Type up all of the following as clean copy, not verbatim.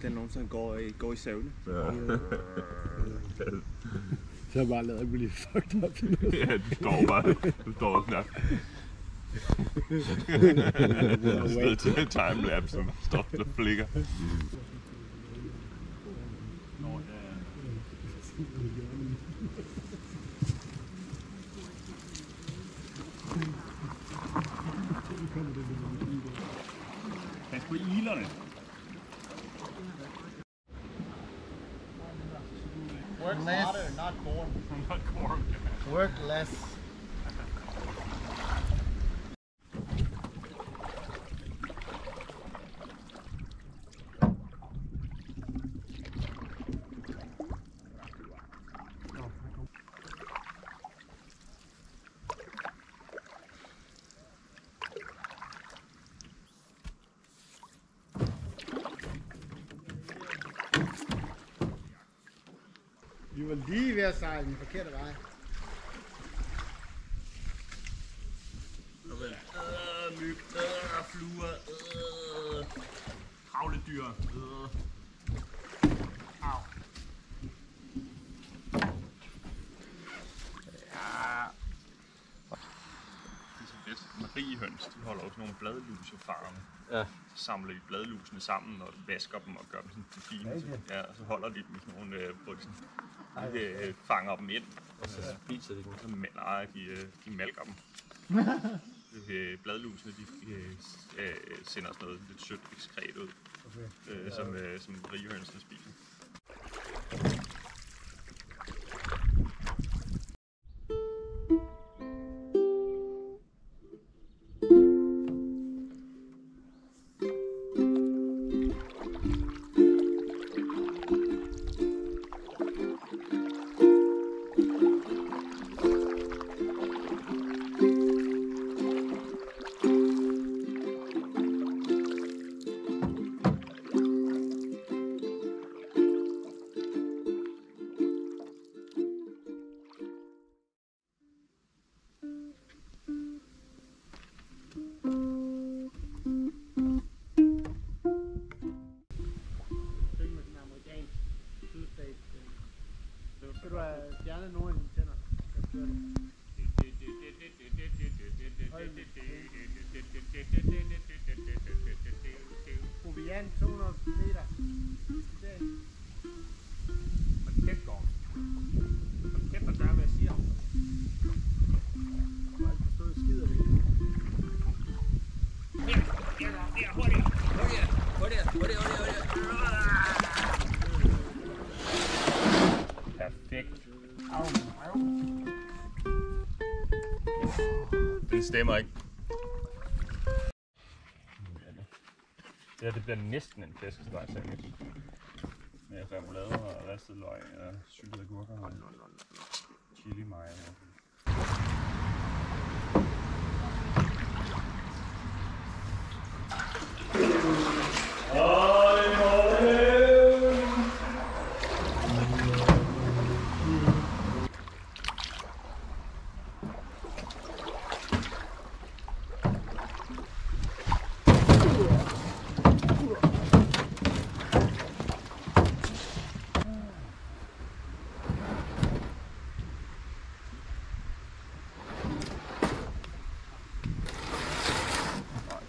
den nogensinde går i søvne. Ja. Så har bare lavet at blive fucked up. Ja, du står bare. Du står og knap. Sted til en timelapse, som står og flikker. Pas på ilerne. Work smarter, not corn. Not corn. Work less. Vi var lige ved at sejle den forkerte vej. Myg, fluer, kravledyr. Au. Ja. Mariehøns, de holder også nogle bladlusefarme. Ja. Så samler de bladlusene sammen og vasker dem og gør dem sådan til fine. Ja, og så holder de dem i sådan nogle, hvor de sådan, fanger dem ind. Og så spiser de dem. Nej, de malker dem. Bladlusene, de sender sådan noget lidt sødt ekskret ud, okay. Som mariehønsene spiser. Skal du have fjernet nogle af dine tænder? Proviant 200 meter. Hold kæft, Gorm. Hold kæft, at gøre, hvad jeg siger. Jeg har ikke forstået skid af det. Perfekt. Den stemmer ikke. Ja, det bliver næsten en flæskesteg sandwich. Med remoulade og ristet løg og syltede agurker og chili mayo.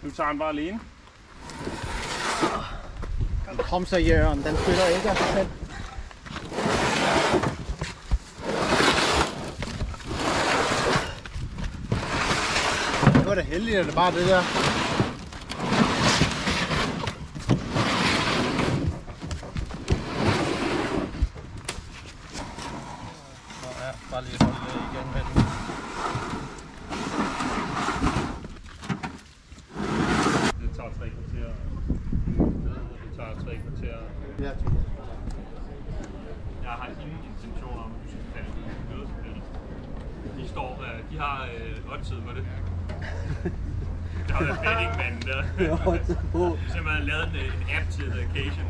Du tager den bare alene. Kom så, Jørgen. Den flytter ikke af sig selv. Det var da heldigt, at det bare det der. Ja, bare lige holde det igen med den. Det tager 3 kvarter. Det tager 3 kvarter. Ja, Jeg har ingen intention om, at du skal falde i noget som helst. De står der, de har oddset på det. Der har været bettingmanden der. De har simpelthen lavet en app til the occasion.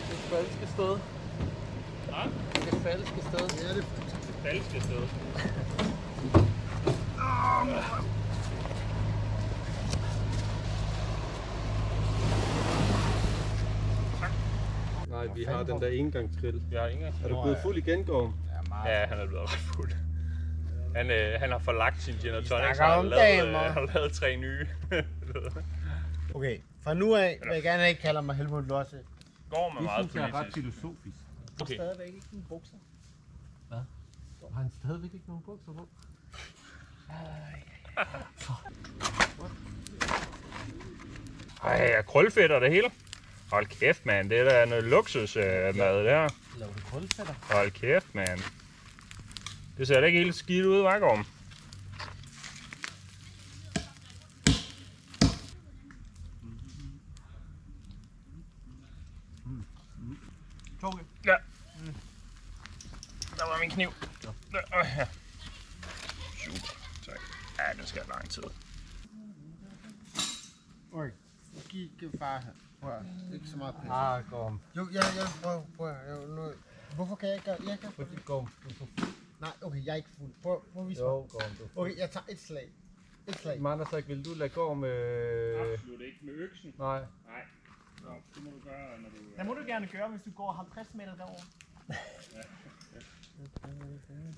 Det falske sted. Hva? Det falske sted. Det falske sted. Nej, vi har den der engangsgrill. Vi har ingen. Er du blevet fuld igen, Gorm? Ja, han er blevet ret fuld. Han har forlagt sin gin og tonic, snakker om damer. han har lavet 3 nye. Okay, fra nu af vil jeg gerne have, at I kalder mig Helmut Losse. Går med meget jeg er ret politisk. filosofisk. Okay. Stadigvæk ikke dine bukser. Har han stadigvæk ikke nogen bukser på? Ej, krølfedt og det hele. Hold kæft, mand. Det er da noget luksusmad, det her. Laver du krølfetter? Hold kæft, mand. Det ser da ikke helt skidt ud, hva' Gorm? Toge. Ja. Der var min kniv. Ja. Super. Tak. Ja, den skal have lang tid. Okay, giv far her. Prøv at, ikke så meget pisse. Gorm. Jo, prøv at, hvorfor kan jeg ikke gøre? Jeg kan. Fordi Gorm, du er for fuld. Nej, okay, jeg er ikke fuld. Prøv at vise mig. Jo, Gorm, du er fuld. Okay, jeg tager et slag. Et slag. Mandersak, vil du lade Gorm Absolut ikke med øksen. Nej. Nej. Så, det må du gøre, når du... Det må du gerne gøre, hvis du går 50 meter derover.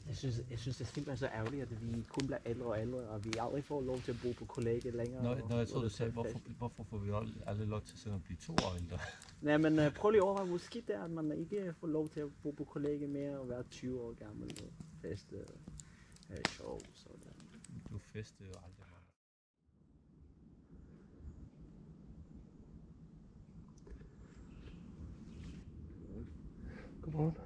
Jeg synes det er simpelthen så ærgerligt, at vi kun bliver ældre og ældre, og vi aldrig får lov til at bo på kollegiet længere. Når jeg tror, du sagde, hvorfor får vi aldrig lov til at blive 2 år ældre? Nej, men prøv lige at overveje, hvor skidt det er, at man ikke får lov til at bo på kollegiet mere og være 20 år gammel og feste og have sjov. Sådan. Du fester jo aldrig, mand. Godmorgen.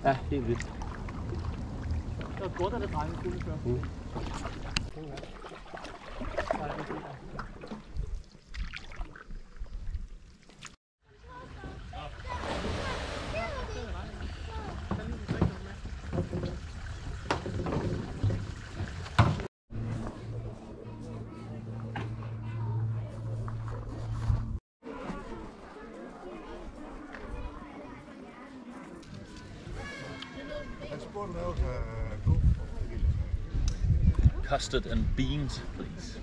Ja, helt vildt. Det var godt, at det drengene kunne før. Custard and beans, please.